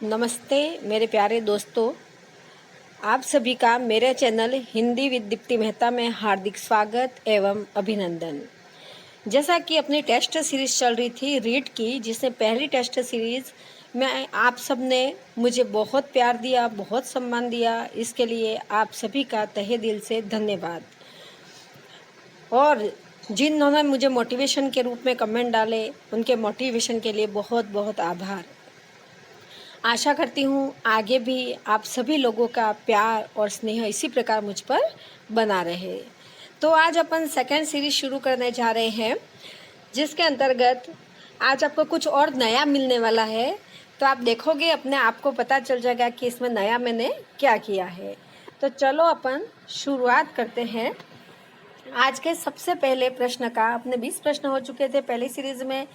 नमस्ते मेरे प्यारे दोस्तों, आप सभी का मेरे चैनल हिंदी विद दीप्ति मेहता में हार्दिक स्वागत एवं अभिनंदन। जैसा कि अपनी टेस्ट सीरीज़ चल रही थी रीड की, जिसमें पहली टेस्ट सीरीज़ में आप सब ने मुझे बहुत प्यार दिया, बहुत सम्मान दिया, इसके लिए आप सभी का तहे दिल से धन्यवाद। और जिन्होंने मुझे मोटिवेशन के रूप में कमेंट डाले, उनके मोटिवेशन के लिए बहुत बहुत आभार। आशा करती हूँ आगे भी आप सभी लोगों का प्यार और स्नेह इसी प्रकार मुझ पर बना रहे। तो आज अपन सेकेंड सीरीज शुरू करने जा रहे हैं, जिसके अंतर्गत आज आपको कुछ और नया मिलने वाला है। तो आप देखोगे, अपने आप को पता चल जाएगा कि इसमें नया मैंने क्या किया है। तो चलो अपन शुरुआत करते हैं आज के सबसे पहले प्रश्न का। अपने 20 प्रश्न हो चुके थे पहली सीरीज में,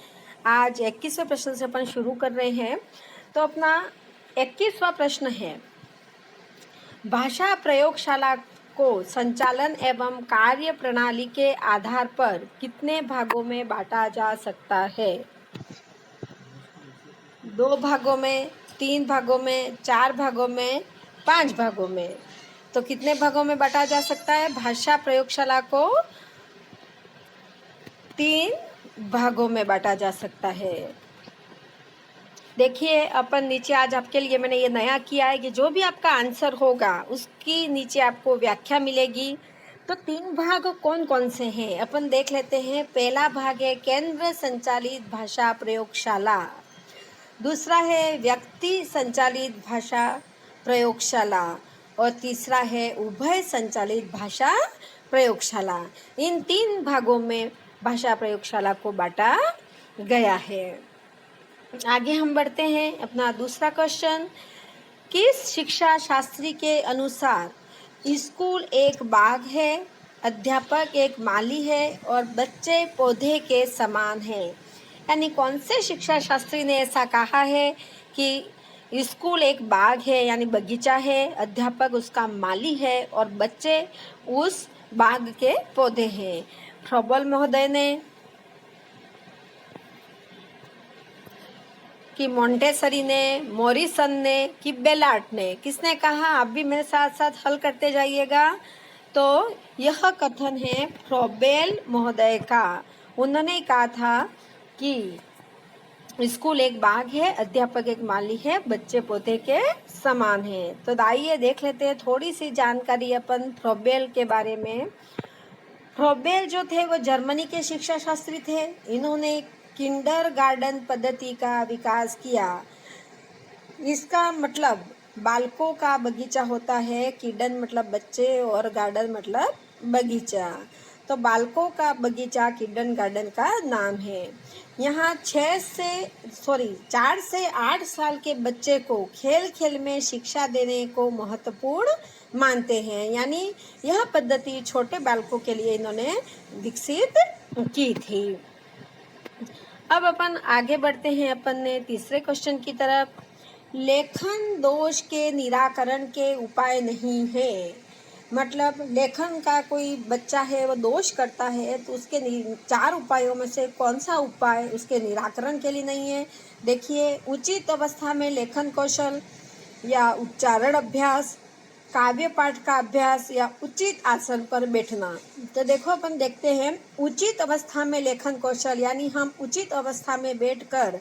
आज 21वें प्रश्न से अपन शुरू कर रहे हैं। तो अपना 21वां प्रश्न है, भाषा प्रयोगशाला को संचालन एवं कार्य प्रणाली के आधार पर कितने भागों में बांटा जा सकता है? 2 भागों में, 3 भागों में, 4 भागों में, 5 भागों में। तो कितने भागों में बांटा जा सकता है? भाषा प्रयोगशाला को 3 भागों में बांटा जा सकता है। देखिए, अपन नीचे आज आपके लिए मैंने ये नया किया है कि जो भी आपका आंसर होगा उसकी नीचे आपको व्याख्या मिलेगी। तो 3 भाग कौन कौन से हैं अपन देख लेते हैं। पहला भाग है केंद्र संचालित भाषा प्रयोगशाला, दूसरा है व्यक्ति संचालित भाषा प्रयोगशाला और तीसरा है उभय संचालित भाषा प्रयोगशाला। इन 3 भागों में भाषा प्रयोगशाला को बांटा गया है। आगे हम बढ़ते हैं। अपना दूसरा क्वेश्चन, किस शिक्षा शास्त्री के अनुसार स्कूल एक बाग है, अध्यापक एक माली है और बच्चे पौधे के समान हैं? यानी कौन से शिक्षा शास्त्री ने ऐसा कहा है कि स्कूल एक बाग है यानी बगीचा है, अध्यापक उसका माली है और बच्चे उस बाग के पौधे हैं? फ्रॉबल महोदय ने, कि मोंटेसरी ने, मॉरिसन ने, कि बेलार्ट ने? किसने कहा? आप भी मेरे साथ साथ हल करते जाइएगा। तो यह कथन है फ्रॉबेल महोदय का। उन्होंने कहा था कि स्कूल एक बाग है, अध्यापक एक माली है, बच्चे पौधे के समान हैं। तो आइए देख लेते हैं थोड़ी सी जानकारी अपन फ्रॉबेल के बारे में। फ्रॉबेल जो थे वो जर्मनी के शिक्षा शास्त्री थे। इन्होंने किंडरगार्टन पद्धति का विकास किया। इसका मतलब बालकों का बगीचा होता है। किंडर मतलब बच्चे और गार्डन मतलब बगीचा। तो बालकों का बगीचा किंडरगार्टन का नाम है। यहाँ 4 से 8 साल के बच्चे को खेल खेल में शिक्षा देने को महत्वपूर्ण मानते हैं। यानी यह पद्धति छोटे बालकों के लिए इन्होंने विकसित की थी। अब अपन आगे बढ़ते हैं अपन ने तीसरे क्वेश्चन की तरफ। लेखन दोष के निराकरण के उपाय नहीं है। मतलब लेखन का कोई बच्चा है वो दोष करता है तो उसके 4 उपायों में से कौन सा उपाय उसके निराकरण के लिए नहीं है? देखिए, उचित अवस्था में लेखन कौशल या उच्चारण अभ्यास, काव्य पाठ का अभ्यास या उचित आसन पर बैठना। तो देखो, अपन देखते हैं उचित अवस्था में लेखन कौशल, यानी हम उचित अवस्था में बैठकर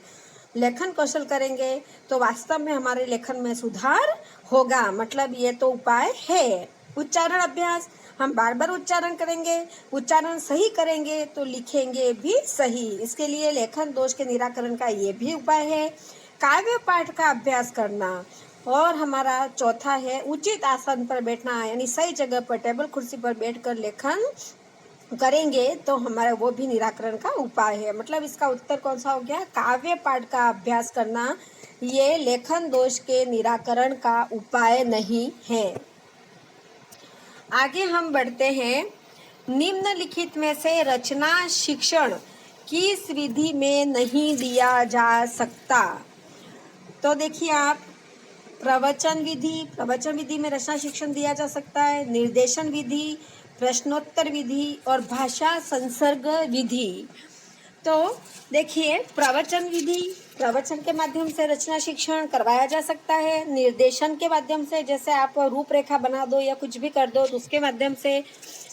लेखन कौशल करेंगे तो वास्तव में हमारे लेखन में सुधार होगा। मतलब ये तो उपाय है। उच्चारण अभ्यास, हम बार बार उच्चारण करेंगे, उच्चारण सही करेंगे तो लिखेंगे भी सही। इसके लिए लेखन दोष के निराकरण का ये भी उपाय है। काव्य पाठ का अभ्यास करना और हमारा चौथा है उचित आसन पर बैठना, यानी सही जगह पर टेबल कुर्सी पर बैठकर लेखन करेंगे तो हमारा वो भी निराकरण का उपाय है। मतलब इसका उत्तर कौन सा हो गया? काव्य पाठ का अभ्यास करना ये लेखन दोष के निराकरण का उपाय नहीं है। आगे हम बढ़ते हैं। निम्नलिखित में से रचना शिक्षण किस विधि में नहीं दिया जा सकता? तो देखिए आप, प्रवचन विधि में रचना शिक्षण दिया जा सकता है। निर्देशन विधि, प्रश्नोत्तर विधि और भाषा संसर्ग विधि। तो देखिए, प्रवचन विधि, प्रवचन के माध्यम से रचना शिक्षण करवाया जा सकता है। निर्देशन के माध्यम से, जैसे आप रूपरेखा बना दो या कुछ भी कर दो तो उसके माध्यम से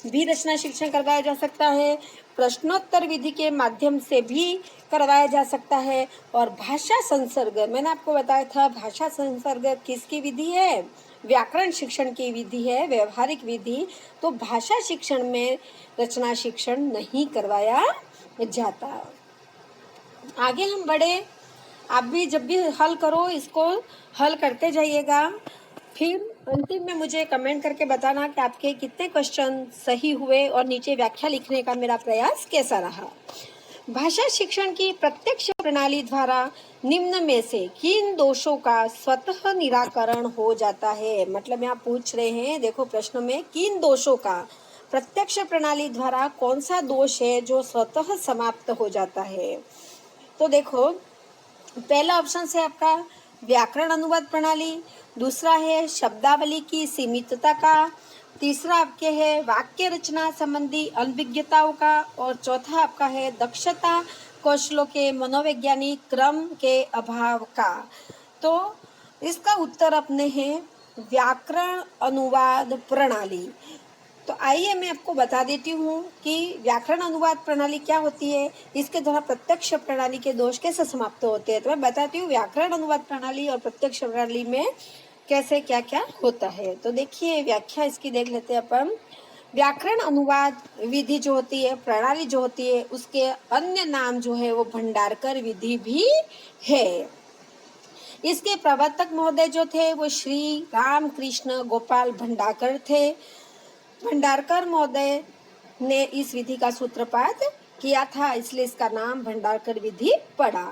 भी रचना शिक्षण करवाया जा सकता है। प्रश्नोत्तर विधि के माध्यम से भी करवाया जा सकता है। और भाषा संसर्ग, मैंने आपको बताया था भाषा संसर्ग किसकी विधि है? व्याकरण शिक्षण की विधि है, व्यवहारिक विधि। तो भाषा शिक्षण में रचना शिक्षण नहीं करवाया जाता। आगे हम बढ़े, आप भी जब भी हल करो इसको हल करते जाइएगा, फिर अंतिम में मुझे कमेंट करके बताना कि आपके कितने क्वेश्चन सही हुए और नीचे व्याख्या लिखने का मेरा प्रयास कैसा रहा। भाषा शिक्षण की प्रत्यक्ष प्रणाली द्वारा निम्न में से किन दोषों का स्वतः निराकरण हो जाता है? मतलब यहाँ पूछ रहे हैं, देखो प्रश्न में, किन दोषों का प्रत्यक्ष प्रणाली द्वारा कौन सा दोष है जो स्वतः समाप्त हो जाता है? तो देखो, पहला ऑप्शन है आपका व्याकरण अनुवाद प्रणाली, दूसरा है शब्दावली की सीमितता का, तीसरा आपके है वाक्य रचना संबंधी अनभिज्ञताओं का, और चौथा आपका है दक्षता कौशलों के मनोवैज्ञानिक क्रम के अभाव का। तो इसका उत्तर अपने है व्याकरण अनुवाद प्रणाली। तो आइए मैं आपको बता देती हूँ कि व्याकरण अनुवाद प्रणाली क्या होती है, इसके द्वारा प्रत्यक्ष प्रणाली के दोष कैसे समाप्त होते हैं। तो मैं बताती हूँ व्याकरण अनुवाद प्रणाली और प्रत्यक्ष प्रणाली में कैसे क्या क्या होता है। तो देखिए, व्याख्या इसकी देख लेते हैं अपन। व्याकरण अनुवाद विधि जो होती है, प्रणाली जो होती है, उसके अन्य नाम जो है वो भंडारकर विधि भी है। इसके प्रवर्तक महोदय जो थे वो श्री रामकृष्ण गोपाल भंडारकर थे। भंडारकर महोदय ने इस विधि का सूत्रपात किया था, इसलिए इसका नाम भंडारकर विधि पड़ा।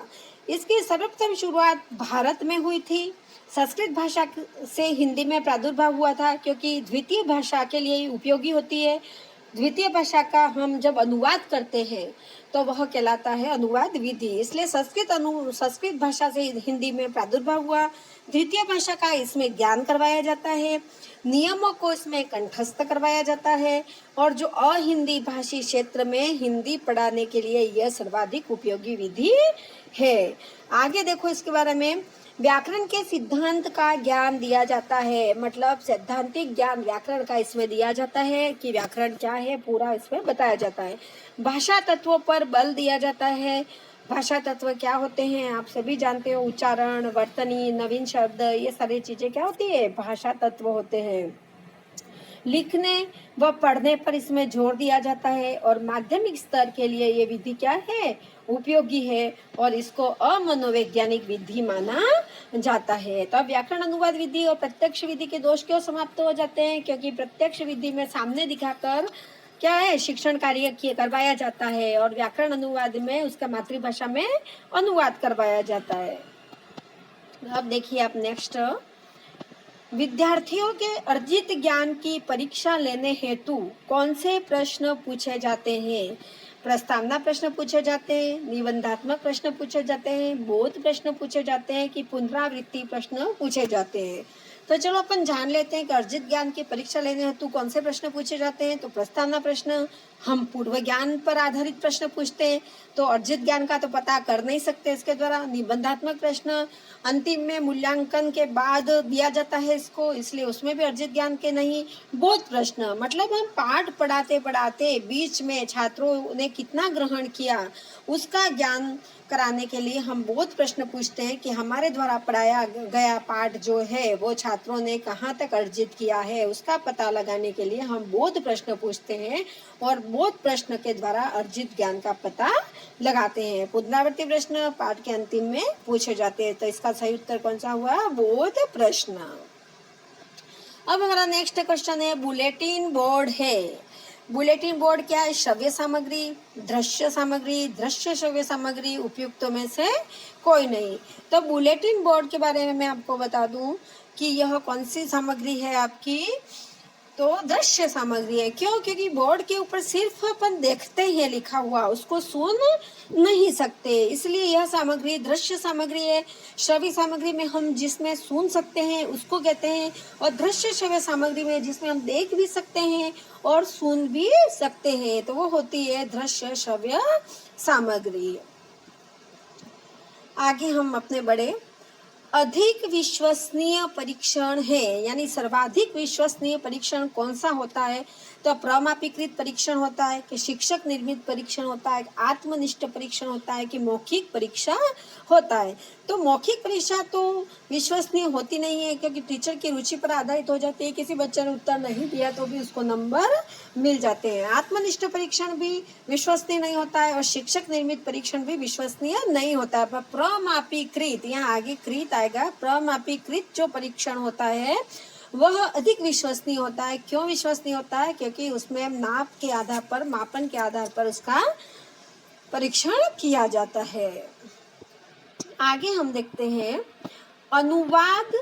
इसकी सर्वप्रथम शुरुआत भारत में हुई थी। संस्कृत भाषा से हिंदी में प्रादुर्भाव हुआ था, क्योंकि द्वितीय भाषा के लिए उपयोगी होती है। द्वितीय भाषा का हम जब अनुवाद करते हैं तो वह कहलाता है अनुवाद विधि। इसलिए संस्कृत भाषा से हिंदी में प्रादुर्भाव हुआ। द्वितीय भाषा का इसमें ज्ञान करवाया जाता है, नियमों को इसमें कंठस्थ करवाया जाता है, और जो अहिंदी भाषी क्षेत्र में हिंदी पढ़ाने के लिए यह सर्वाधिक उपयोगी विधि है। आगे देखो इसके बारे में, व्याकरण के सिद्धांत का ज्ञान दिया जाता है, मतलब सैद्धांतिक ज्ञान व्याकरण का इसमें दिया जाता है कि व्याकरण क्या है, पूरा इसमें बताया जाता है। भाषा तत्वों पर बल दिया जाता है। भाषा तत्व क्या होते हैं आप सभी जानते हो, उच्चारण, वर्तनी, नवीन शब्द, ये सारी चीजें क्या होती है, भाषा तत्व होते हैं। लिखने व पढ़ने पर इसमें जोर दिया जाता है, और माध्यमिक स्तर के लिए ये विधि क्या है, उपयोगी है, और इसको अमनोवैज्ञानिक विधि माना जाता है। तो अब व्याकरण अनुवाद विधि और प्रत्यक्ष विधि के दोष क्यों समाप्त हो जाते हैं? क्योंकि प्रत्यक्ष विधि में सामने दिखाकर क्या है, शिक्षण कार्य करवाया जाता है, और व्याकरण अनुवाद में उसका मातृभाषा में अनुवाद करवाया जाता है। अब देखिए आप नेक्स्ट, विद्यार्थियों के अर्जित ज्ञान की परीक्षा लेने हेतु कौन से प्रश्न पूछे जाते हैं? प्रस्तावना प्रश्न पूछे जाते हैं, निबंधात्मक प्रश्न पूछे जाते हैं, बोध प्रश्न पूछे जाते हैं कि पुनरावृत्ति प्रश्न पूछे जाते हैं? तो चलो अपन जान लेते हैं कि अर्जित ज्ञान की परीक्षा लेने हेतु कौन से प्रश्न पूछे जाते हैं। तो प्रस्तावना प्रश्न, हम पूर्व ज्ञान पर आधारित प्रश्न पूछते हैं, तो अर्जित ज्ञान का तो पता कर नहीं सकते इसके द्वारा। निबंधात्मक प्रश्न अंतिम में मूल्यांकन के बाद दिया जाता है इसको, इसलिए उसमें भी अर्जित ज्ञान के नहीं। बोध प्रश्न, मतलब हम पाठ पढ़ाते पढ़ाते बीच में छात्रों ने कितना ग्रहण किया उसका ज्ञान कराने के लिए हम बोध प्रश्न पूछते हैं कि हमारे द्वारा पढ़ाया गया पाठ जो है वो छात्रों ने कहाँ तक अर्जित किया है, उसका पता लगाने के लिए हम बोध प्रश्न पूछते हैं, और बोध प्रश्न के द्वारा अर्जित ज्ञान का पता लगाते हैं। पुनरावृत्ति प्रश्न पाठ के अंतिम में पूछे जाते हैं। तो इसका सही उत्तर कौन सा हुआ, बोध प्रश्न। अब हमारा नेक्स्ट क्वेश्चन है, बुलेटिन बोर्ड है। बुलेटिन बोर्ड क्या है? श्रव्य सामग्री, दृश्य सामग्री, दृश्य श्रव्य सामग्री, उपयुक्तों में से कोई नहीं। तो बुलेटिन बोर्ड के बारे में मैं आपको बता दूं कि यह कौन सी सामग्री है आपकी, तो दृश्य सामग्री है। क्यों? क्योंकि बोर्ड के ऊपर सिर्फ अपन देखते ही है लिखा हुआ, उसको सुन नहीं सकते, इसलिए यह सामग्री दृश्य सामग्री है। श्रव्य सामग्री में हम जिसमें सुन सकते हैं उसको कहते हैं, और दृश्य श्रव्य सामग्री में जिसमें हम देख भी सकते हैं और सुन भी सकते हैं, तो वो होती है दृश्य श्रव्य सामग्री। आगे हम अपने बढ़े। अधिक विश्वसनीय परीक्षण है, यानी सर्वाधिक विश्वसनीय परीक्षण कौन सा होता है? तो प्रमापीकृत परीक्षण होता है, कि शिक्षक निर्मित परीक्षण होता है, आत्मनिष्ठ परीक्षण होता है, कि मौखिक परीक्षा होता है। तो मौखिक परीक्षा तो विश्वसनीय होती नहीं है, क्योंकि टीचर की रुचि पर आधारित हो जाती है। किसी बच्चे ने उत्तर नहीं दिया तो भी उसको नंबर मिल जाते हैं। आत्मनिष्ठ परीक्षण भी विश्वसनीय नहीं होता है, और शिक्षक निर्मित परीक्षण भी विश्वसनीय नहीं होता है। पर प्रमापीकृत, यहाँ आगे कृत आएगा, प्रमापीकृत जो परीक्षण होता है वह अधिक विश्वसनीय होता है। क्यों विश्वसनीय होता है? क्योंकि उसमें नाप के आधार पर, मापन के आधार पर उसका परीक्षण किया जाता है। आगे हम देखते हैं, अनुवाद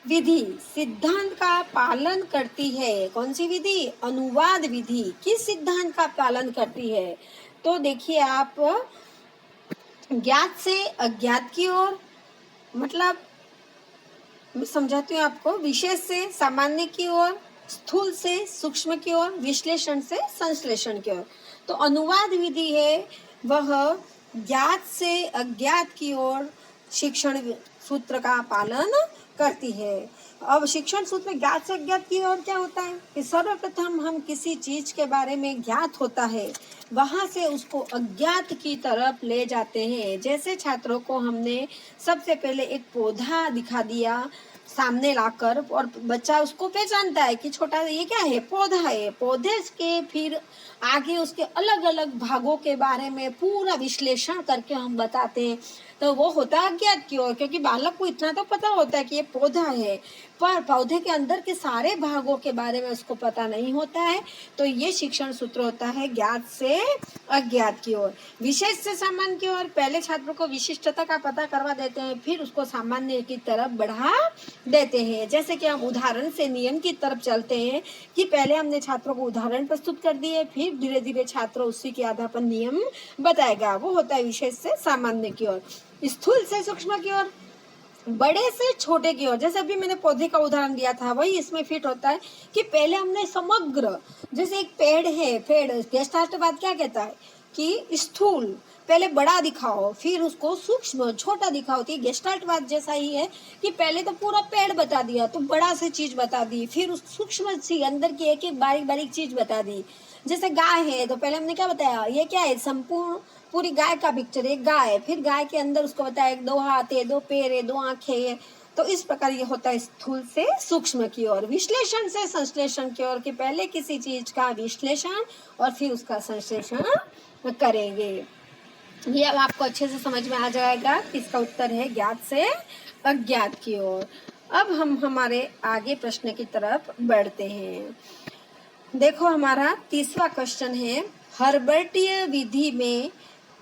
विधि सिद्धांत का पालन करती है। कौन सी विधि? अनुवाद विधि किस सिद्धांत का पालन करती है? तो देखिए आप, ज्ञात से अज्ञात की ओर, मतलब मैं समझाती हूँ आपको, विशेष से सामान्य की ओर, स्थूल से सूक्ष्म की ओर, विश्लेषण से संश्लेषण की ओर। तो अनुवाद विधि है वह ज्ञात से अज्ञात की ओर शिक्षण सूत्र का पालन करती है। अब शिक्षण सूत्र में ज्ञात से अज्ञात की ओर क्या होता है कि सर्वप्रथम हम किसी चीज के बारे में ज्ञात होता है, वहां से उसको अज्ञात की तरफ ले जाते हैं। जैसे छात्रों को हमने सबसे पहले एक पौधा दिखा दिया सामने लाकर, और बच्चा उसको पहचानता है कि छोटा ये क्या है, पौधा है। पौधे के फिर आगे उसके अलग अलग भागों के बारे में पूरा विश्लेषण करके हम बताते हैं, तो वो होता है अज्ञात की ओर। क्योंकि बालक को इतना तो पता होता है कि ये पौधा है, पर पौधे के अंदर के सारे भागों के बारे में उसको पता नहीं होता है। तो ये शिक्षण सूत्र होता है ज्ञात से अज्ञात की ओर। विशेष से सामान्य की ओर, पहले छात्रों को विशिष्टता का पता करवा देते हैं, फिर उसको सामान्य की तरफ बढ़ा देते हैं। जैसे कि हम उदाहरण से नियम की तरफ चलते हैं, कि पहले हमने छात्रों को उदाहरण प्रस्तुत कर दिए, फिर धीरे धीरे छात्र उसी के आधार पर नियम बताएगा। वो होता है विशेष से सामान्य की ओर। स्थूल से सूक्ष्म की ओर, बड़े से छोटे की ओर। जैसे अभी मैंने पौधे का उदाहरण दिया था, वही इसमें फिट होता है कि पहले हमने समग्र, जैसे एक पेड़ है, पेड़ गेस्टाल्टवाद क्या कहता है कि स्थूल पहले बड़ा दिखाओ, फिर उसको सूक्ष्म छोटा दिखाओ। तो गेस्टाल्टवाद जैसा ही है कि पहले तो पूरा पेड़ बता दिया, तो बड़ा से चीज बता दी, फिर उस सूक्ष्म सी अंदर की एक एक बारीक बारीक चीज बता दी। जैसे गाय है, तो पहले हमने क्या बताया, ये क्या है, संपूर्ण पूरी गाय का पिक्चर, एक गाय है, फिर गाय के अंदर उसको बताया दो हाथ है, दो पैर है, दो आंखें है। तो इस प्रकार ये होता है स्थूल से सूक्ष्म की ओर। विश्लेषण से संश्लेषण की ओर, कि पहले किसी चीज का विश्लेषण और फिर उसका संश्लेषण करेंगे। ये अब आपको अच्छे से समझ में आ जाएगा कि इसका उत्तर है ज्ञात से अज्ञात की ओर। अब हम हमारे आगे प्रश्न की तरफ बढ़ते हैं। देखो हमारा तीसरा क्वेश्चन है, हर्बर्टीय विधि में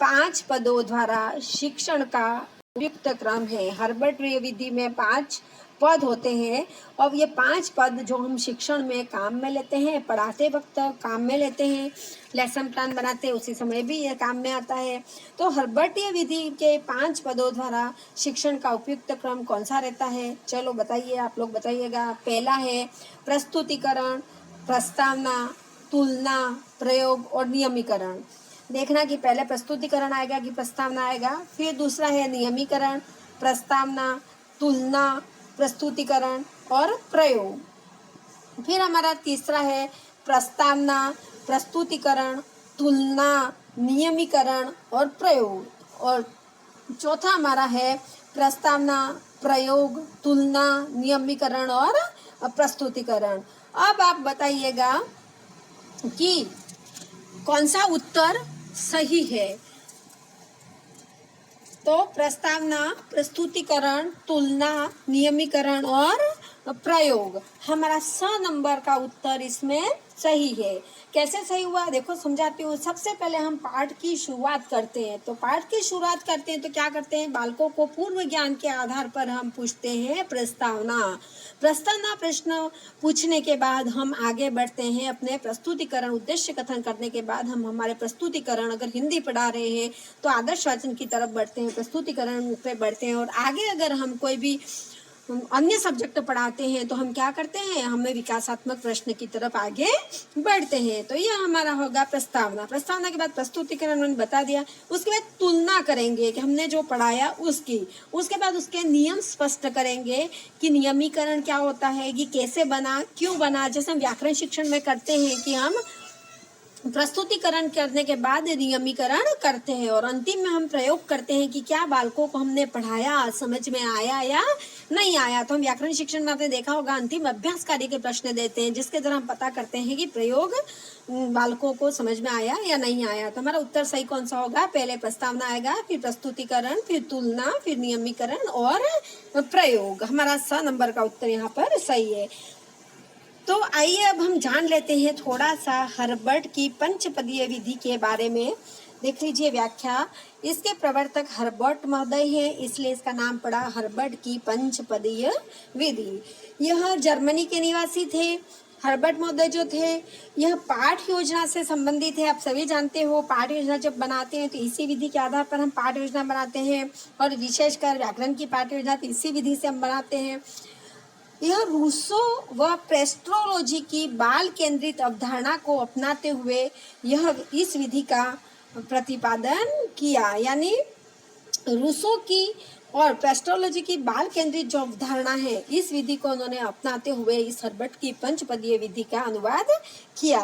5 पदों द्वारा शिक्षण का उपयुक्त क्रम है। हर्बर्टीय विधि में 5 पद होते हैं, और ये 5 पद जो हम शिक्षण में काम में लेते हैं, पढ़ाते वक्त काम में लेते हैं, लेसन प्लान बनाते हैं उसी समय भी ये काम में आता है। तो हर्बर्टीय विधि के 5 पदों द्वारा शिक्षण का उपयुक्त क्रम कौन सा रहता है? चलो बताइए, आप लोग बताइएगा। पहला है प्रस्तुतिकरण, प्रस्तावना, तुलना, प्रयोग और नियमीकरण। देखना कि पहले प्रस्तुतिकरण आएगा कि प्रस्तावना आएगा, फिर दूसरा है नियमीकरण, प्रस्तावना, तुलना, प्रस्तुतिकरण और प्रयोग। फिर हमारा तीसरा है प्रस्तावना, प्रस्तुतिकरण, तुलना, नियमीकरण और प्रयोग। और चौथा हमारा है प्रस्तावना, प्रयोग, तुलना, नियमीकरण और प्रस्तुतिकरण। अब आप बताइएगा कि कौन सा उत्तर सही है। तो प्रस्तावना, प्रस्तुतिकरण, तुलना, नियमीकरण और प्रयोग, हमारा 100 नंबर का उत्तर इसमें सही है। कैसे सही हुआ देखो समझाती हूँ। सबसे पहले हम पाठ की शुरुआत करते हैं, तो पाठ की शुरुआत करते हैं तो क्या करते हैं, बालकों को पूर्व ज्ञान के आधार पर हम पूछते हैं प्रस्तावना। प्रस्तावना प्रश्न पूछने के बाद हम आगे बढ़ते हैं अपने प्रस्तुतिकरण, उद्देश्य कथन करने के बाद हम हमारे प्रस्तुतिकरण, अगर हिंदी पढ़ा रहे हैं तो आदर्श वाचन की तरफ बढ़ते हैं, प्रस्तुतिकरण पे बढ़ते हैं, और आगे अगर हम कोई भी अन्य सब्जेक्ट पढ़ाते हैं तो हम क्या करते हैं, हमें विकासात्मक प्रश्न की तरफ आगे बढ़ते हैं। तो ये हमारा होगा प्रस्तावना। प्रस्तावना के बाद प्रस्तुतिकरण मैंने बता दिया। उसके बाद तुलना करेंगे कि हमने जो पढ़ाया उसकी। उसके बाद उसके नियम स्पष्ट करेंगे कि नियमीकरण क्या होता है, कि कैसे बना, क्यों बना। जैसे हम व्याकरण शिक्षण में करते हैं कि हम प्रस्तुतिकरण करने के बाद नियमीकरण करते हैं, और अंतिम में हम प्रयोग करते हैं कि क्या बालकों को हमने पढ़ाया समझ में आया या नहीं आया। तो हम व्याकरण शिक्षण में आपने देखा होगा अंतिम अभ्यास कार्य के प्रश्न देते हैं, जिसके द्वारा हम पता करते हैं कि प्रयोग बालकों को समझ में आया या नहीं आया। तो हमारा उत्तर सही कौन सा होगा, पहले प्रस्तावना आएगा, फिर प्रस्तुतिकरण, फिर तुलना, फिर नियमीकरण और प्रयोग। हमारा स नंबर का उत्तर यहाँ पर सही है। तो आइए अब हम जान लेते हैं थोड़ा सा हर्बर्ट की पंचपदीय विधि के बारे में। देख लीजिए व्याख्या। इसके प्रवर्तक हर्बर्ट महोदय हैं, इसलिए इसका नाम पड़ा हर्बर्ट की पंचपदीय विधि। यह जर्मनी के निवासी थे। हर्बर्ट महोदय जो थे यह पाठ योजना से संबंधित है। आप सभी जानते हो पाठ योजना जब बनाते हैं तो इसी विधि के आधार पर हम पाठ योजना बनाते हैं, और विशेषकर व्याकरण की पाठ योजना तो इसी विधि से हम बनाते हैं। यह रूसो व प्रेस्ट्रोलॉजी की बाल केंद्रित अवधारणा को अपनाते हुए यह इस विधि का प्रतिपादन किया। यानी रूसो की और प्रेस्ट्रोलॉजी की बाल केंद्रित जो अवधारणा है, इस विधि को उन्होंने अपनाते हुए इस हर्बर्ट की पंचपदीय विधि का अनुवाद किया।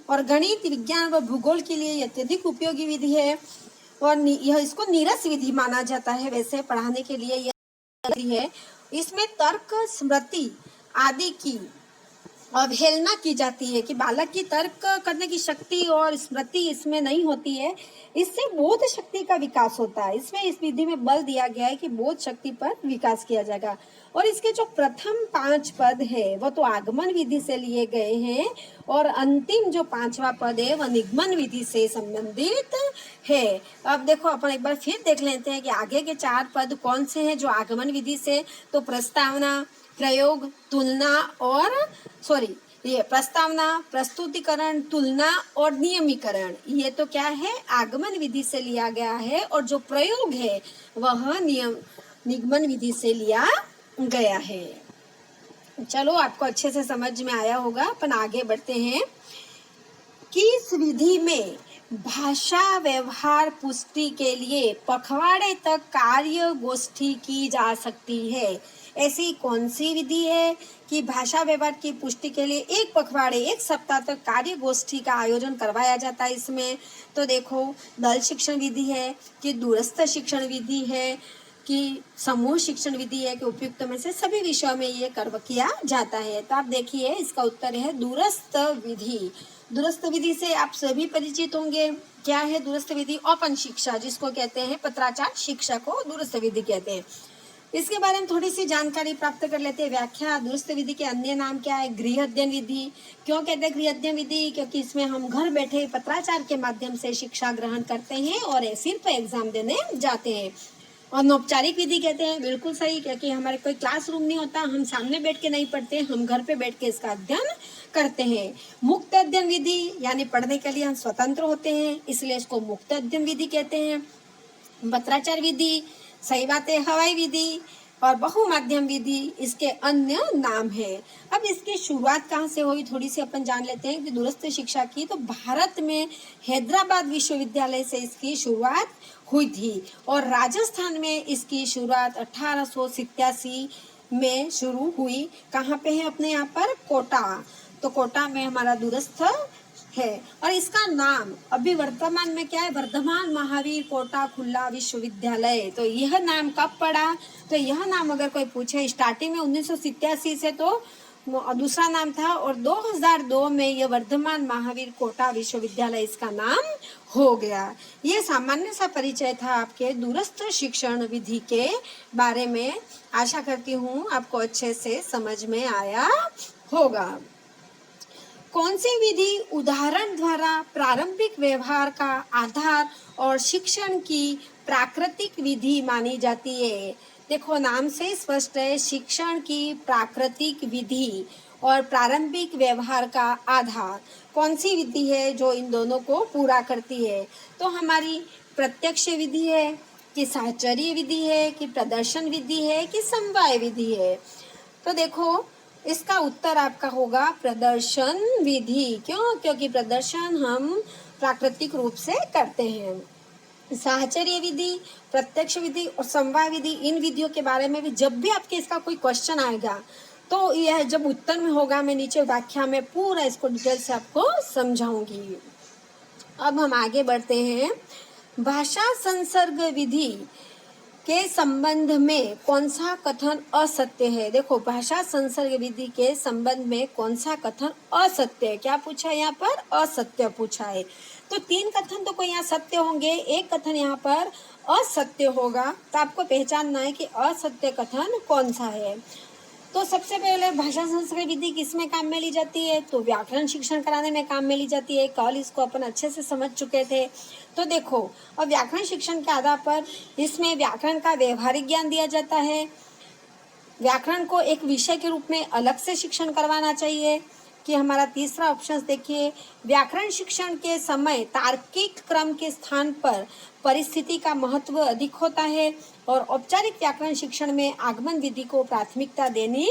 और गणित, विज्ञान व भूगोल के लिए अत्यधिक उपयोगी विधि है, और यह इसको नीरस विधि माना जाता है। वैसे पढ़ाने के लिए यह विधि है। इसमें तर्क, स्मृति आदि की अवहेलना की जाती है, कि बालक की तर्क करने की शक्ति और स्मृति इसमें नहीं होती है, इससे बोध शक्ति का विकास होता है। इसमें इस विधि में बल दिया गया है कि बोध शक्ति पर विकास किया जाएगा। और इसके जो प्रथम 5 पद है वो तो आगमन विधि से लिए गए हैं, और अंतिम जो 5वां पद है वह निगमन विधि से संबंधित है। अब देखो अपन एक बार फिर देख लेते हैं कि आगे के 4 पद कौन से हैं जो आगमन विधि से, तो प्रस्तावना, प्रयोग, तुलना और ये प्रस्तावना, प्रस्तुतिकरण, तुलना और नियमीकरण, ये तो क्या है, आगमन विधि से लिया गया है, और जो प्रयोग है वह निगमन विधि से लिया गया है। चलो आपको अच्छे से समझ में आया होगा। अपन आगे बढ़ते हैं कि इस विधि में भाषा व्यवहार पुष्टि के लिए पखवाड़े तक कार्य गोष्ठी की जा सकती है। ऐसी कौन सी विधि है कि भाषा व्यवहार की पुष्टि के लिए एक पखवाड़े, एक सप्ताह तक कार्य गोष्ठी का आयोजन करवाया जाता है इसमें। तो देखो दल शिक्षण विधि है, कि दूरस्थ शिक्षण विधि है, कि समूह शिक्षण विधि है, कि उपयुक्त में से सभी विषयों में ये किया जाता है। तो आप देखिए इसका उत्तर है दूरस्थ विधि। दूरस्थ विधि से आप सभी परिचित होंगे। क्या है दूरस्थ विधि? ओपन शिक्षा, जिसको कहते हैं पत्राचार शिक्षा को दूरस्थ विधि कहते हैं। इसके बारे में थोड़ी सी जानकारी प्राप्त कर लेते हैं। व्याख्या। दूरस्थ विधि के अन्य नाम क्या है? गृह अध्ययन विधि। क्यों कहते हैं गृह अध्ययन विधि? क्योंकि इसमें हम घर बैठे पत्राचार के माध्यम से शिक्षा ग्रहण करते हैं और सिर्फ एग्जाम देने जाते हैं। अनौपचारिक विधि कहते हैं, बिल्कुल सही, क्योंकि हमारे कोई क्लासरूम नहीं होता, हम सामने बैठ के नहीं पढ़ते, हम घर पे बैठ के इसका अध्ययन करते हैं। मुक्त अध्ययन विधि, यानी पढ़ने के लिए हम स्वतंत्र होते हैं, इसलिए इसको मुक्त अध्ययन विधि कहते हैं। पत्राचार विधि, सही बात है, हवाई विधि और बहुमाध्यम विधि इसके अन्य नाम है। अब इसकी शुरुआत कहाँ से हुई थोड़ी सी अपन जान लेते हैं कि दूरस्थ शिक्षा की। तो भारत में हैदराबाद विश्वविद्यालय से इसकी शुरुआत हुई थी, और राजस्थान में इसकी शुरुआत 1887 में शुरू हुई। कहाँ पे है? अपने यहाँ पर कोटा। तो कोटा में हमारा दूरस्थ है, और इसका नाम अभी वर्तमान में क्या है? वर्धमान महावीर कोटा खुला विश्वविद्यालय। तो यह नाम कब पड़ा? तो यह नाम अगर कोई पूछे, स्टार्टिंग में 1987 से तो दूसरा नाम था, और 2002 में यह वर्धमान महावीर कोटा विश्वविद्यालय इसका नाम हो गया। ये सामान्य सा परिचय था आपके दूरस्थ शिक्षण विधि के बारे में। आशा करती हूँ आपको अच्छे से समझ में आया होगा। कौन सी विधि उदाहरण द्वारा प्रारंभिक व्यवहार का आधार और शिक्षण की प्राकृतिक विधि मानी जाती है? देखो नाम से स्पष्ट है, शिक्षण की प्राकृतिक विधि और प्रारंभिक व्यवहार का आधार कौन सी विधि है जो इन दोनों को पूरा करती है? तो हमारी प्रत्यक्ष विधि है कि साहचर्य विधि है कि प्रदर्शन विधि है कि समवाय विधि है? तो देखो इसका उत्तर आपका होगा प्रदर्शन विधि। क्यों? क्योंकि प्रदर्शन हम प्राकृतिक रूप से करते हैं। साहचर्य विधि, प्रत्यक्ष विधि और समवाय विधि, इन विधियों के बारे में भी जब भी आपके इसका कोई क्वेश्चन आएगा तो यह जब उत्तर में होगा मैं नीचे व्याख्या में पूरा इसको डिटेल से आपको समझाऊंगी। अब हम आगे बढ़ते हैं। भाषा संसर्ग विधि के संबंध में कौन सा कथन असत्य है? देखो भाषा संसर्ग विधि के संबंध में कौन सा कथन असत्य है? क्या पूछा है यहाँ पर? असत्य पूछा है। तो 3 कथन तो कोई यहाँ सत्य होंगे, एक कथन यहाँ पर असत्य होगा। तो आपको पहचानना है कि असत्य कथन कौन सा है। तो सबसे पहले भाषा संस्कृत विधि किसमें काम में ली जाती है? तो व्याकरण शिक्षण कराने में काम में ली जाती है। कल इसको अपन अच्छे से समझ चुके थे। तो देखो अब व्याकरण शिक्षण के आधार पर इसमें व्याकरण का व्यवहारिक ज्ञान दिया जाता है। व्याकरण को एक विषय के रूप में अलग से शिक्षण करवाना चाहिए। कि हमारा तीसरा ऑप्शन देखिए, व्याकरण शिक्षण के समय तार्किक क्रम के स्थान पर परिस्थिति का महत्व अधिक होता है और औपचारिक व्याकरण शिक्षण में आगमन विधि को प्राथमिकता देनी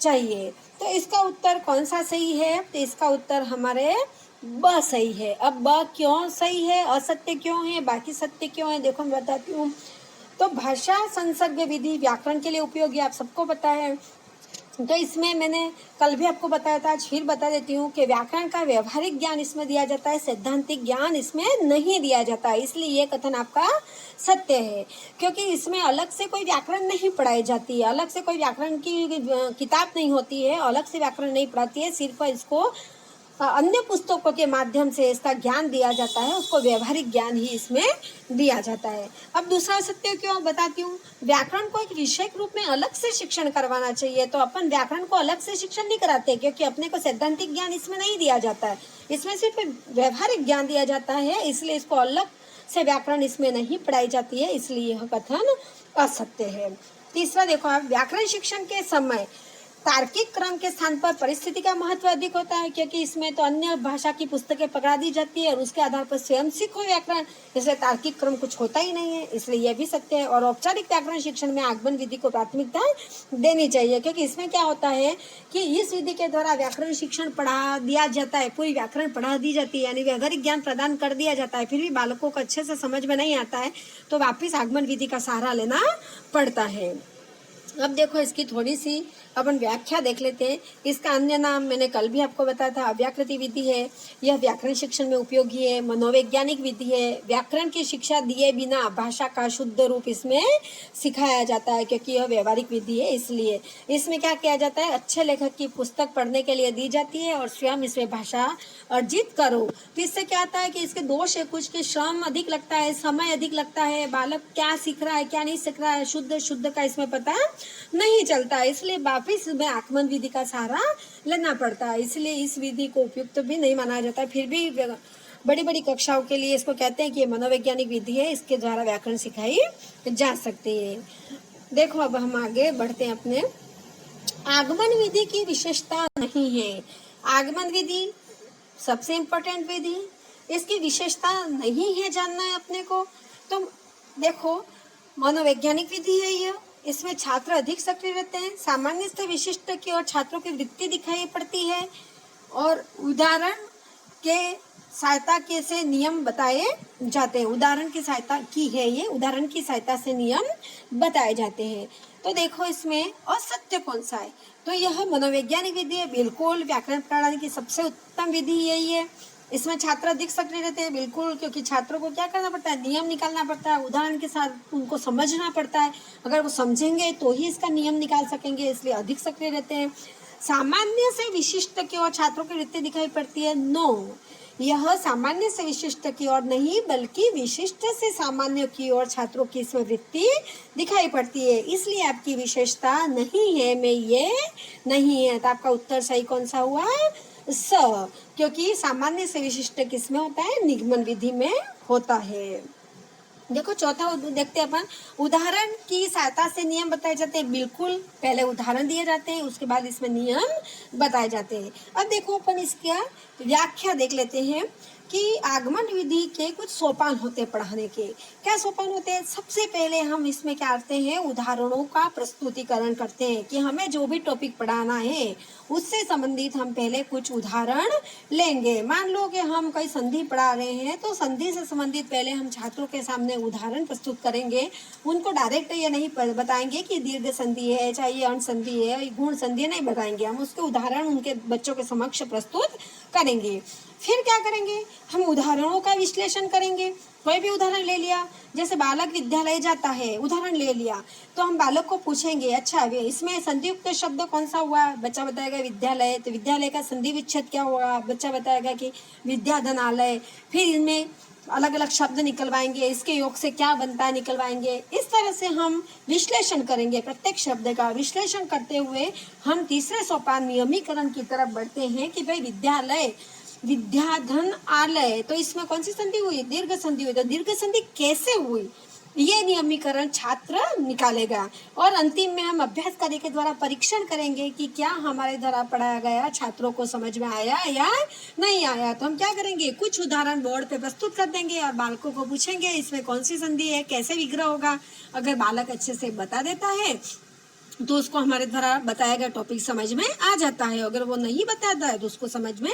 चाहिए। तो इसका उत्तर कौन सा सही है? तो इसका उत्तर हमारे ब सही है। अब ब क्यों सही है, असत्य क्यों है, बाकी सत्य क्यों है, देखो मैं बताती हूँ। तो भाषा संसर्ग विधि व्याकरण के लिए उपयोगी, आप सबको पता है। तो इसमें मैंने कल भी आपको बताया था, आज फिर बता देती हूँ कि व्याकरण का व्यवहारिक ज्ञान इसमें दिया जाता है, सैद्धांतिक ज्ञान इसमें नहीं दिया जाता है। इसलिए ये कथन आपका सत्य है, क्योंकि इसमें अलग से कोई व्याकरण नहीं पढ़ाई जाती है, अलग से कोई व्याकरण की किताब नहीं होती है, अलग से व्याकरण नहीं पढ़ाती है। सिर्फ इसको अन्य पुस्तकों के माध्यम से इसका ज्ञान दिया जाता है, उसको व्यवहारिक ज्ञान ही इसमें दिया जाता है। अब दूसरा सत्य क्यों बताती हूँ, व्याकरण को एक विषय के रूप में अलग से शिक्षण करवाना चाहिए। तो अपन व्याकरण को अलग से शिक्षण नहीं कराते, क्योंकि अपने को सैद्धांतिक ज्ञान इसमें नहीं दिया जाता है, इसमें सिर्फ व्यवहारिक ज्ञान दिया जाता है। इसलिए इसको अलग से व्याकरण इसमें नहीं पढ़ाई जाती है, इसलिए यह कथन असत्य है। तीसरा देखो आप, व्याकरण शिक्षण के समय तार्किक क्रम के स्थान पर परिस्थिति का महत्व अधिक होता है, क्योंकि इसमें तो अन्य भाषा की पुस्तकें पकड़ा दी जाती है और उसके आधार पर स्वयं सीखो व्याकरण, इसलिए तार्किक क्रम कुछ होता ही नहीं है, इसलिए यह भी सत्य है। और औपचारिक व्याकरण शिक्षण में आगमन विधि को प्राथमिकता देनी चाहिए, क्योंकि इसमें क्या होता है कि इस विधि के द्वारा व्याकरण शिक्षण पढ़ा दिया जाता है, पूरी व्याकरण पढ़ा दी जाती है, यानी व्यवहारिक ज्ञान प्रदान कर दिया जाता है। फिर भी बालकों को अच्छे से समझ में नहीं आता है तो वापिस आगमन विधि का सहारा लेना पड़ता है। अब देखो इसकी थोड़ी सी अपन व्याख्या देख लेते हैं। इसका अन्य नाम मैंने कल भी आपको बताया था, अव्याकृति विधि है। यह व्याकरण शिक्षण में उपयोगी है, मनोवैज्ञानिक विधि है। व्याकरण की शिक्षा दिए बिना भाषा का शुद्ध रूप इसमें सिखाया जाता है, क्योंकि यह व्यवहारिक विधि है। इसलिए इसमें क्या किया जाता है, अच्छे लेखक की पुस्तक पढ़ने के लिए दी जाती है और स्वयं इसमें भाषा अर्जित करो। तो इससे क्या आता है कि इसके दोष है कुछ के, श्रम अधिक लगता है, समय अधिक लगता है, बालक क्या सीख रहा है क्या नहीं सीख रहा है, शुद्ध का इसमें पता नहीं चलता है। इसलिए वापिस में आगमन विधि का सहारा लेना पड़ता है। इसलिए इस विधि को उपयुक्त भी नहीं माना जाता। फिर भी बड़ी बड़ी कक्षाओं के लिए इसको कहते हैं कि ये मनोवैज्ञानिक विधि है, इसके द्वारा व्याकरण सिखाई जा सकती है। देखो अब हम आगे बढ़ते हैं अपने। आगमन विधि की विशेषता नहीं है। आगमन विधि सबसे इम्पोर्टेंट विधि, इसकी विशेषता नहीं है जानना है अपने को। तो देखो मनोवैज्ञानिक विधि है यह, इसमें छात्र अधिक सक्रिय रहते हैं, सामान्य से विशिष्ट की ओर छात्रों की वृत्ति दिखाई पड़ती है और उदाहरण के सहायता के से नियम बताए जाते हैं। उदाहरण की सहायता की है ये, उदाहरण की सहायता से नियम बताए जाते हैं। तो देखो इसमें असत्य कौन सा है, तो यह मनोवैज्ञानिक विधि है, बिल्कुल। व्याकरण प्रणाली की सबसे उत्तम विधि यही है। इसमें छात्र अधिक सक्रिय रहते हैं, बिल्कुल, क्योंकि छात्रों को क्या करना पड़ता है, नियम निकालना पड़ता है, उदाहरण के साथ उनको समझना पड़ता है। अगर वो समझेंगे तो ही इसका नियम निकाल सकेंगे, इसलिए अधिक सक्रिय रहते हैं। सामान्य से विशिष्ट की ओर छात्रों की वृत्ति दिखाई पड़ती है, नो, यह सामान्य से विशिष्ट की ओर नहीं बल्कि विशिष्ट से सामान्य की ओर छात्रों की इसमें वृत्ति दिखाई पड़ती है, इसलिए आपकी विशेषता नहीं है, में ये नहीं है। तो आपका उत्तर सही कौन सा हुआ, स, क्योंकि सामान्य से विशिष्ट किसमें होता है, निगमन विधि में होता है। देखो चौथा देखते हैं अपन, उदाहरण की सहायता से नियम बताए जाते हैं। बिल्कुल, पहले उदाहरण दिए जाते हैं, उसके बाद इसमें नियम बताए जाते हैं। अब देखो अपन इसका व्याख्या देख लेते हैं कि आगमन विधि के कुछ सोपान होते हैं पढ़ाने के। क्या सोपान होते हैं? सबसे पहले हम इसमें क्या करते हैं, उदाहरणों का प्रस्तुतिकरण करते हैं कि हमें जो भी टॉपिक पढ़ाना है उससे संबंधित हम पहले कुछ उदाहरण लेंगे। मान लो कि हम कोई संधि पढ़ा रहे हैं तो संधि से संबंधित पहले हम छात्रों के सामने उदाहरण प्रस्तुत करेंगे। उनको डायरेक्ट ये नहीं बताएंगे कि दीर्घ संधि है, चाहे ये अंश संधि है, गुण संधि नहीं बताएंगे। हम उसके उदाहरण उनके बच्चों के समक्ष प्रस्तुत करेंगे। फिर क्या करेंगे, हम उदाहरणों का विश्लेषण करेंगे। कोई भी उदाहरण ले लिया, जैसे बालक विद्यालय जाता है, उदाहरण ले लिया, तो हम बालक को पूछेंगे, अच्छा इसमें संधियुक्त शब्द कौन सा हुआ? बच्चा बताएगा विद्यालय। तो विद्यालय का संधि विच्छेद क्या हुआ? बच्चा बताएगा कि विद्याधनालय। फिर इनमें अलग अलग शब्द निकलवाएंगे, इसके योग से क्या बनता है निकलवाएंगे। इस तरह से हम विश्लेषण करेंगे। प्रत्येक शब्द का विश्लेषण करते हुए हम तीसरे सोपान नियमीकरण की तरफ बढ़ते हैं कि भाई विद्यालय, विद्याधन आलय, तो इसमें कौन सी संधि हुई? दीर्घ संधि हुई। तो दीर्घ संधि कैसे हुई, ये नियमीकरण छात्र निकालेगा। और अंतिम में हम अभ्यास कार्य के द्वारा परीक्षण करेंगे कि क्या हमारे द्वारा पढ़ाया गया छात्रों को समझ में आया या नहीं आया। तो हम क्या करेंगे, कुछ उदाहरण बोर्ड पे प्रस्तुत कर देंगे और बालकों को पूछेंगे इसमें कौन सी संधि है, कैसे विग्रह होगा। अगर बालक अच्छे से बता देता है तो उसको हमारे द्वारा बताया गया टॉपिक समझ में आ जाता है। अगर वो नहीं बताता है तो उसको समझ में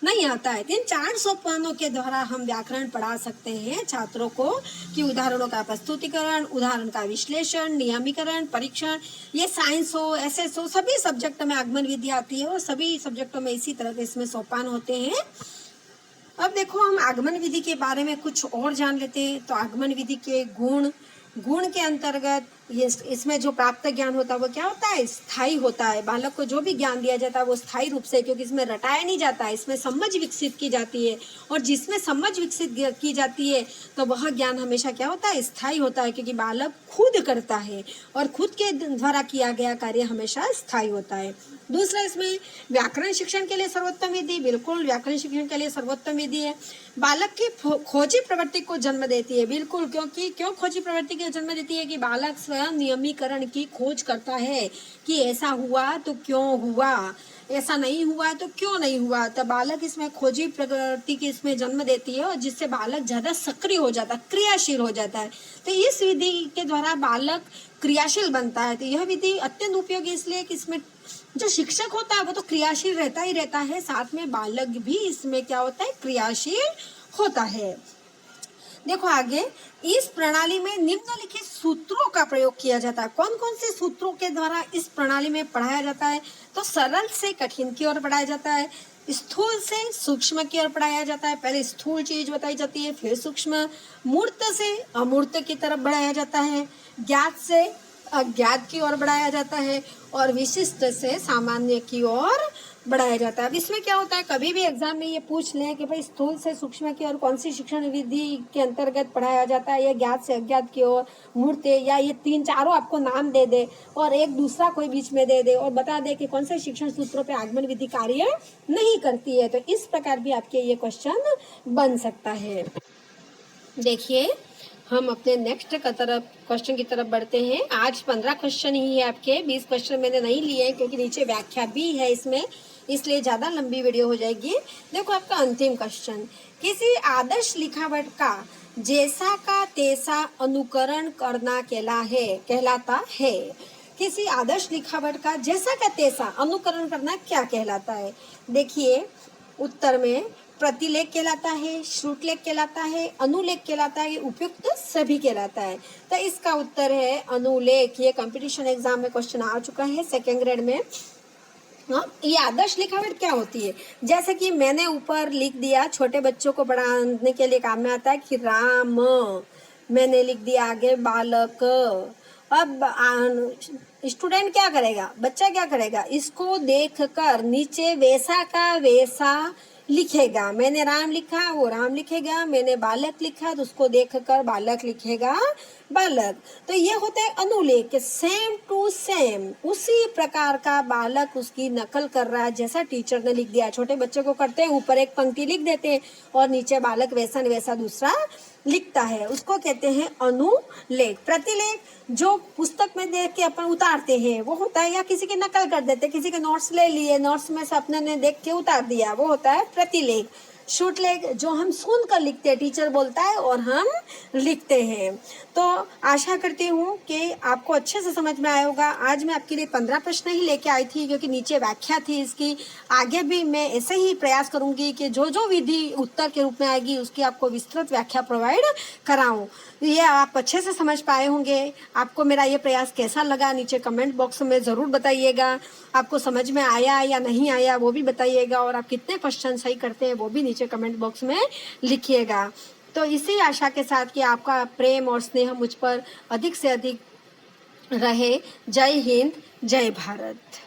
नहीं आता है। तो इन 4 सोपानों के द्वारा हम व्याकरण पढ़ा सकते हैं छात्रों को कि उदाहरणों का प्रस्तुतिकरण, उदाहरण का विश्लेषण, नियमीकरण, परीक्षण। ये साइंस हो, एसएस हो, सभी सब्जेक्टों में आगमन विधि आती है और सभी सब्जेक्टों में इसी तरह के इसमें सोपान होते हैं। अब देखो हम आगमन विधि के बारे में कुछ और जान लेते हैं। तो आगमन विधि के गुण के अंतर्गत ये इसमें जो प्राप्त ज्ञान होता है वो क्या होता है, स्थायी होता है। बालक को जो भी ज्ञान दिया जाता है वो स्थायी रूप से, क्योंकि इसमें रटाया नहीं जाता है, इसमें समझ विकसित की जाती है। और जिसमें समझ विकसित की जाती है तो वह ज्ञान हमेशा क्या होता है, स्थायी होता है, क्योंकि बालक खुद करता है और खुद के द्वारा किया गया कार्य हमेशा स्थायी होता है। दूसरा, इसमें व्याकरण शिक्षण के लिए सर्वोत्तम विधि, बिल्कुल व्याकरण शिक्षण के लिए सर्वोत्तम विधि है। बालक की खोजी प्रवृत्ति को जन्म देती है, बिल्कुल, क्योंकि क्यों खोजी प्रवृत्ति को जन्म देती है कि बालक स्वयं नियमीकरण की खोज करता है कि ऐसा हुआ तो क्यों हुआ, ऐसा नहीं हुआ तो क्यों नहीं हुआ। तो बालक इसमें खोजी प्रवृत्ति की इसमें जन्म देती है और जिससे बालक ज्यादा सक्रिय हो जाता है, क्रियाशील हो जाता है। तो इस विधि के द्वारा बालक क्रियाशील बनता है। तो यह विधि अत्यंत उपयोगी इसलिए कि इसमें जो शिक्षक होता है वो तो क्रियाशील रहता ही रहता है, साथ में बालक भी इसमें क्या होता है, क्रियाशील होता है। देखो आगे, इस प्रणाली में निम्नलिखित सूत्रों का प्रयोग किया जाता है। कौन कौन से सूत्रों के द्वारा इस प्रणाली में पढ़ाया जाता है? तो सरल से कठिन की ओर पढ़ाया जाता है, स्थूल से सूक्ष्म की ओर पढ़ाया जाता है। पहले स्थूल चीज बताई जाती है, फिर सूक्ष्म। मूर्त से अमूर्त की तरफ बढ़ाया जाता है, ज्ञात से अज्ञात की ओर बढ़ाया जाता है और विशिष्ट से सामान्य की ओर बढ़ाया जाता है। अब इसमें क्या होता है, कभी भी एग्जाम में ये पूछ लें कि भाई स्थूल से सूक्ष्म की ओर कौन सी शिक्षण विधि के अंतर्गत पढ़ाया जाता है, या ज्ञात से अज्ञात की ओर, मूर्त, या ये 3-4 आपको नाम दे दे और एक दूसरा कोई बीच में दे दे और बता दे कि कौन से शिक्षण सूत्रों पे आगमन विधि कार्य नहीं करती है। तो इस प्रकार भी आपके ये क्वेश्चन बन सकता है। देखिए हम अपने नेक्स्ट क्वेश्चन की तरफ बढ़ते हैं। आज 15 क्वेश्चन ही है आपके, 20 क्वेश्चन मैंने नहीं लिए क्योंकि नीचे व्याख्या भी है इसमें, इसलिए ज़्यादा लंबी वीडियो हो जाएगी। देखो आपका अंतिम क्वेश्चन, किसी आदर्श लिखावट का जैसा का तैसा अनुकरण करना कहलाता है। किसी आदर्श लिखावट का जैसा का तैसा अनुकरण करना क्या कहलाता है? देखिए उत्तर में प्रतिलेख कहलाता है, श्रुतलेख कहलाता है, अनुलेख कहलाता है, उपयुक्त सभी कहलाता है। तो इसका उत्तर है अनुलेख। ये कंपटीशन एग्जाम में क्वेश्चन आ चुका है 2nd ग्रेड में। ये आदर्श लिखावट क्या होती है? जैसे कि मैंने ऊपर लिख दिया, छोटे बच्चों को पढ़ाने के लिए काम में आता है कि राम, मैंने लिख दिया आगे बालक। अब स्टूडेंट क्या करेगा, बच्चा क्या करेगा, इसको देखकर नीचे वैसा का वैसा लिखेगा। मैंने राम लिखा, वो राम लिखेगा। मैंने बालक लिखा, तो उसको देखकर बालक लिखेगा बालक। तो ये होता है अनुलेख, सेम टू सेम, उसी प्रकार का बालक उसकी नकल कर रहा है जैसा टीचर ने लिख दिया। छोटे बच्चे को करते हैं, ऊपर एक पंक्ति लिख देते हैं और नीचे बालक वैसा न वैसा दूसरा लिखता है, उसको कहते हैं अनुलेख। प्रतिलेख जो पुस्तक में देख के अपन उतारते हैं वो होता है, या किसी की नकल कर देते हैं, किसी के नोट्स ले लिए, नोट्स में से अपने ने देख के उतार दिया, वो होता है प्रतिलेख। शुटलेख जो हम सुन कर लिखते हैं, टीचर बोलता है और हम लिखते हैं। तो आशा करती हूँ कि आपको अच्छे से समझ में आया होगा। आज मैं आपके लिए 15 प्रश्न ही लेके आई थी, क्योंकि नीचे व्याख्या थी इसकी। आगे भी मैं ऐसे ही प्रयास करूँगी कि जो जो विधि उत्तर के रूप में आएगी उसकी आपको विस्तृत व्याख्या प्रोवाइड कराऊँ। ये आप अच्छे से समझ पाए होंगे। आपको मेरा ये प्रयास कैसा लगा नीचे कमेंट बॉक्स में ज़रूर बताइएगा। आपको समझ में आया या नहीं आया वो भी बताइएगा, और आप कितने क्वेश्चन सही करते हैं वो भी नीचे कमेंट बॉक्स में लिखिएगा। तो इसी आशा के साथ कि आपका प्रेम और स्नेह मुझ पर अधिक से अधिक रहे। जय हिंद, जय भारत।